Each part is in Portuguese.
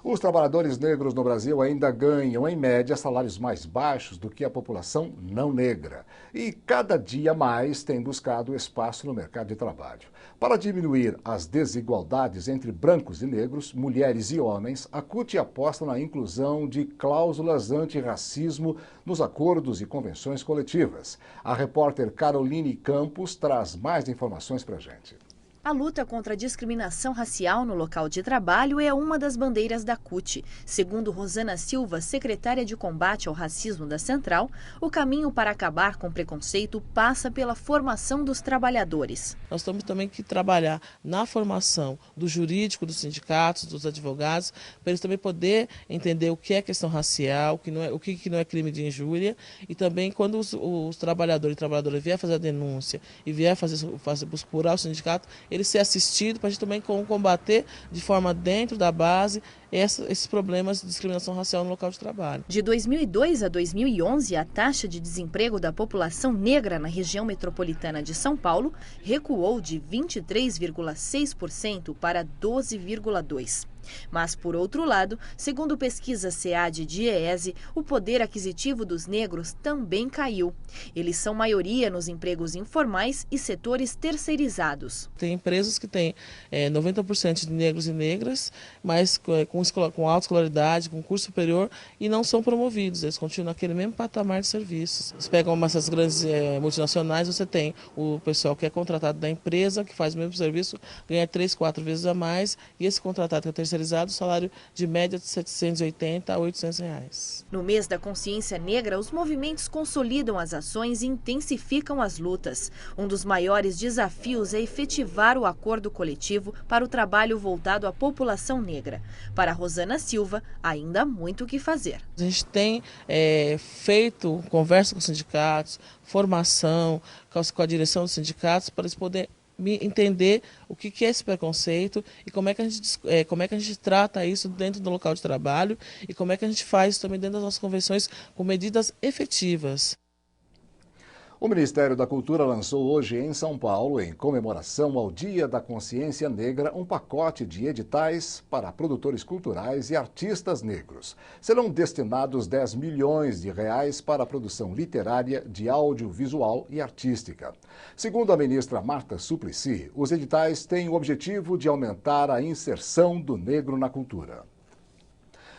Os trabalhadores negros no Brasil ainda ganham, em média, salários mais baixos do que a população não negra. E cada dia mais têm buscado espaço no mercado de trabalho. Para diminuir as desigualdades entre brancos e negros, mulheres e homens, a CUT aposta na inclusão de cláusulas antirracismo nos acordos e convenções coletivas. A repórter Caroline Campos traz mais informações para a gente. A luta contra a discriminação racial no local de trabalho é uma das bandeiras da CUT. Segundo Rosana Silva, secretária de combate ao racismo da Central, o caminho para acabar com o preconceito passa pela formação dos trabalhadores. Nós temos também que trabalhar na formação do jurídico, dos sindicatos, dos advogados, para eles também poderem entender o que é questão racial, o que não é crime de injúria, e também quando os trabalhadores e trabalhadoras vier fazer a denúncia e vier procurar o sindicato, ele ser assistido para a gente também combater de forma dentro da base esses problemas de discriminação racial no local de trabalho. De 2002 a 2011, a taxa de desemprego da população negra na região metropolitana de São Paulo recuou de 23,6% para 12,2%. Mas, por outro lado, segundo pesquisa SEAD de IEESE, o poder aquisitivo dos negros também caiu. Eles são maioria nos empregos informais e setores terceirizados. Tem empresas que têm 90% de negros e negras, mas com alta escolaridade, com curso superior, e não são promovidos. Eles continuam naquele mesmo patamar de serviços. Você pega essas grandes multinacionais, você tem o pessoal que é contratado da empresa, que faz o mesmo serviço, ganha 3, 4 vezes a mais, e esse contratado que é terceirizado, salário de média de R$ 780 a R$ 800 reais. No mês da consciência negra, os movimentos consolidam as ações e intensificam as lutas. Um dos maiores desafios é efetivar o acordo coletivo para o trabalho voltado à população negra. Para Rosana Silva, ainda há muito o que fazer. A gente tem feito conversa com os sindicatos, formação com a direção dos sindicatos para eles poderem entender o que é esse preconceito e como é que a gente trata isso dentro do local de trabalho e como é que a gente faz também dentro das nossas convenções com medidas efetivas. O Ministério da Cultura lançou hoje em São Paulo, em comemoração ao Dia da Consciência Negra, um pacote de editais para produtores culturais e artistas negros. Serão destinados R$ 10 milhões para a produção literária, de audiovisual e artística. Segundo a ministra Marta Suplicy, os editais têm o objetivo de aumentar a inserção do negro na cultura.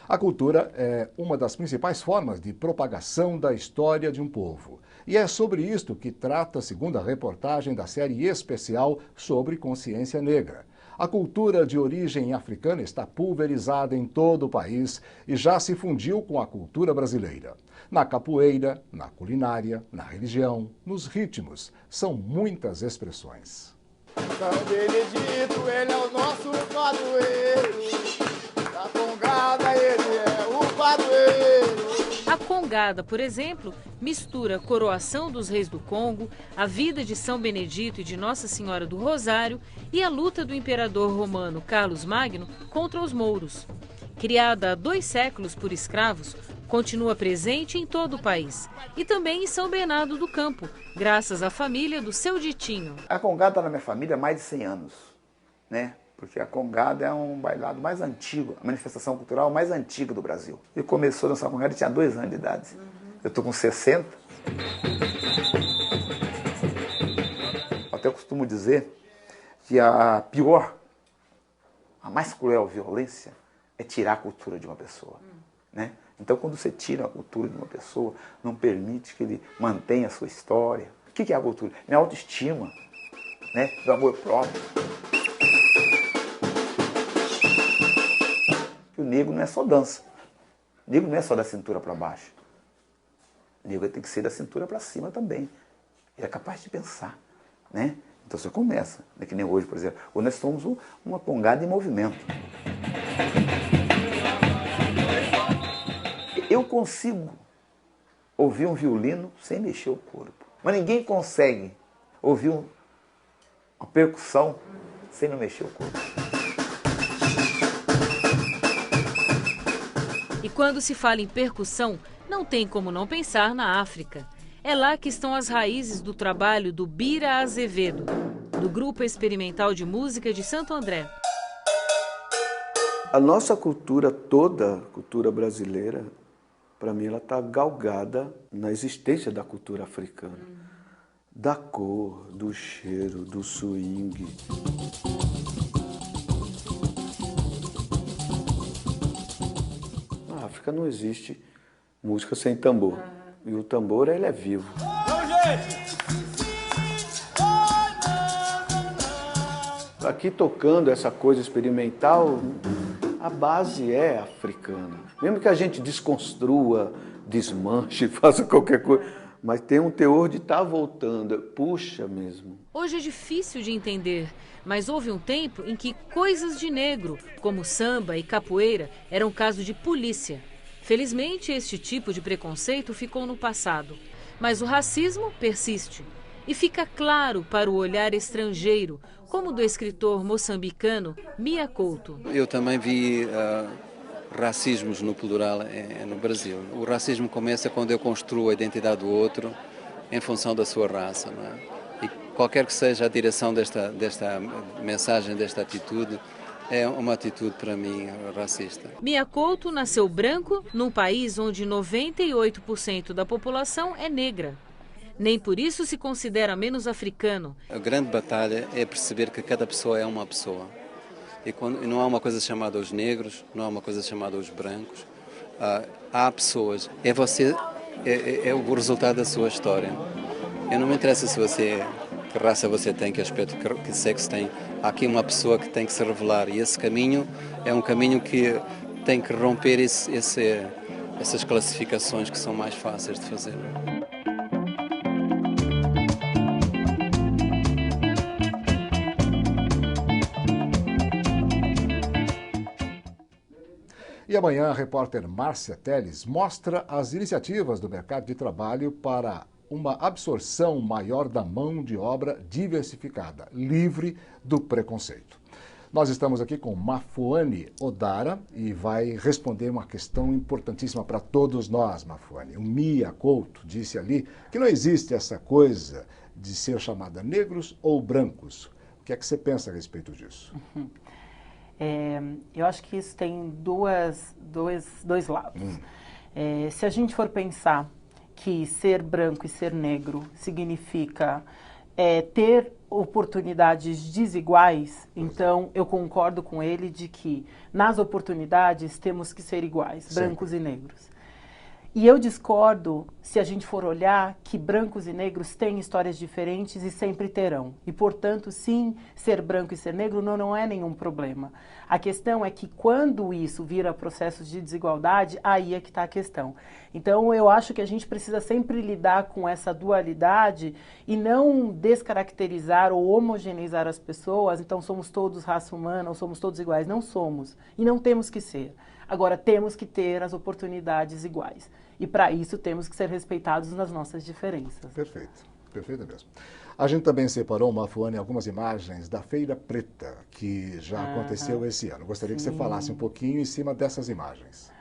A cultura é uma das principais formas de propagação da história de um povo. E é sobre isto que trata a segunda reportagem da série especial sobre consciência negra. A cultura de origem africana está pulverizada em todo o país e já se fundiu com a cultura brasileira. Na capoeira, na culinária, na religião, nos ritmos, são muitas expressões. São Benedito, ele é o nosso padroeiro. Da Congada, ele é o padroeiro. A Congada, por exemplo, mistura a coroação dos reis do Congo, a vida de São Benedito e de Nossa Senhora do Rosário e a luta do imperador romano Carlos Magno contra os mouros. Criada há 2 séculos por escravos, continua presente em todo o país e também em São Bernardo do Campo, graças à família do seu Ditinho. A Congada está na minha família há mais de 100 anos, né? Porque a Congada é um bailado mais antigo, a manifestação cultural mais antiga do Brasil. Ele começou a dançar Congada e tinha 2 anos de idade. Eu estou com 60. Até costumo dizer que a pior, a mais cruel violência é tirar a cultura de uma pessoa, né? Então, quando você tira a cultura de uma pessoa, não permite que ele mantenha a sua história. O que é a cultura? É a autoestima, né? Do amor próprio. O negro não é só dança. O negro não é só da cintura para baixo. O negro tem que ser da cintura para cima também. Ele é capaz de pensar, né? Então você começa, né? Que nem hoje, por exemplo. Hoje nós somos uma Congada em movimento. Eu consigo ouvir um violino sem mexer o corpo. Mas ninguém consegue ouvir uma percussão sem não mexer o corpo. E quando se fala em percussão, não tem como não pensar na África. É lá que estão as raízes do trabalho do Bira Azevedo, do Grupo Experimental de Música de Santo André. A nossa cultura toda, a cultura brasileira, para mim ela está galgada na existência da cultura africana. Da cor, do cheiro, do swing. Na África não existe música sem tambor. E o tambor, ele é vivo. Aqui tocando essa coisa experimental, a base é africana. Mesmo que a gente desconstrua, desmanche, faça qualquer coisa, mas tem um teor de estar voltando, puxa mesmo. Hoje é difícil de entender, mas houve um tempo em que coisas de negro, como samba e capoeira, eram caso de polícia. Felizmente, este tipo de preconceito ficou no passado, mas o racismo persiste. E fica claro para o olhar estrangeiro, como do escritor moçambicano Mia Couto. Eu também vi racismos no plural no Brasil. O racismo começa quando eu construo a identidade do outro em função da sua raça, não é? E qualquer que seja a direção desta mensagem, desta atitude, é uma atitude, para mim, racista. Mia Couto nasceu branco num país onde 98% da população é negra. Nem por isso se considera menos africano. A grande batalha é perceber que cada pessoa é uma pessoa. E não há uma coisa chamada os negros, não há uma coisa chamada os brancos. Há pessoas. É você, é o resultado da sua história. Eu não me interessa se você, que raça você tem, que aspecto, que sexo tem. Há aqui uma pessoa que tem que se revelar. E esse caminho é um caminho que tem que romper essas classificações que são mais fáceis de fazer. E amanhã a repórter Márcia Teles mostra as iniciativas do mercado de trabalho para uma absorção maior da mão de obra diversificada, livre do preconceito. Nós estamos aqui com Mafuane Odara e vai responder uma questão importantíssima para todos nós, Mafuane. O Mia Couto disse ali que não existe essa coisa de ser chamada negros ou brancos. O que é que você pensa a respeito disso? Eu acho que isso tem dois lados. Se a gente for pensar que ser branco e ser negro significa ter oportunidades desiguais, então eu concordo com ele de que nas oportunidades temos que ser iguais, sim, brancos e negros. E eu discordo se a gente for olhar que brancos e negros têm histórias diferentes e sempre terão. E, portanto, sim, ser branco e ser negro não é nenhum problema. A questão é que quando isso vira processos de desigualdade, aí é que está a questão. Então, eu acho que a gente precisa sempre lidar com essa dualidade e não descaracterizar ou homogeneizar as pessoas. Então, somos todos raça humana ou somos todos iguais. Não somos. E não temos que ser. Agora, temos que ter as oportunidades iguais. E, para isso, temos que ser respeitados nas nossas diferenças. Perfeito. Perfeito mesmo. A gente também separou, Mafuane, algumas imagens da Feira Preta, que já aconteceu esse ano. Gostaria que você falasse um pouquinho em cima dessas imagens.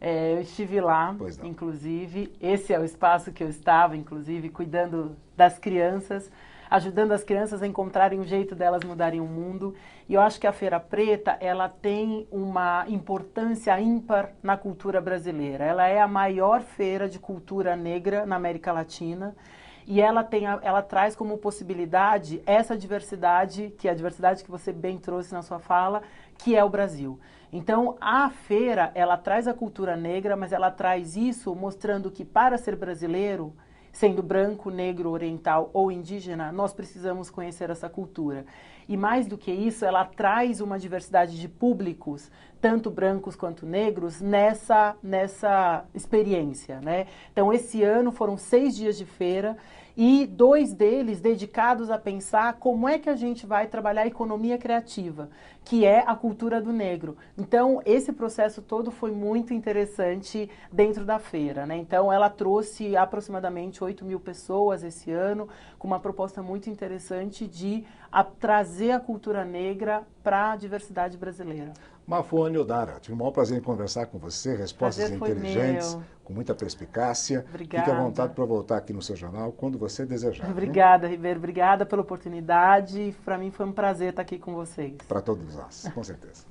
Eu estive lá, inclusive. Esse é o espaço que eu estava, inclusive, cuidando das crianças, ajudando as crianças a encontrarem um jeito delas mudarem o mundo. E eu acho que a Feira Preta, ela tem uma importância ímpar na cultura brasileira. Ela é a maior feira de cultura negra na América Latina. E ela traz como possibilidade essa diversidade, que é a diversidade que você bem trouxe na sua fala, que é o Brasil. Então, a feira, ela traz a cultura negra, mas ela traz isso mostrando que para ser brasileiro, sendo branco, negro, oriental ou indígena, nós precisamos conhecer essa cultura. E mais do que isso, ela traz uma diversidade de públicos, tanto brancos quanto negros, nessa experiência, né? Então, esse ano foram 6 dias de feira e 2 deles dedicados a pensar como é que a gente vai trabalhar a economia criativa, que é a cultura do negro. Então, esse processo todo foi muito interessante dentro da feira, né? Então, ela trouxe aproximadamente 8.000 pessoas esse ano, com uma proposta muito interessante de trazer a cultura negra para a diversidade brasileira. Mafuane Odara, tive o maior prazer em conversar com você, respostas inteligentes, com muita perspicácia. Obrigada. Fique à vontade para voltar aqui no seu jornal quando você desejar. Obrigada, Ribeiro. Obrigada pela oportunidade. Para mim foi um prazer estar aqui com vocês. Para todos nós, com certeza.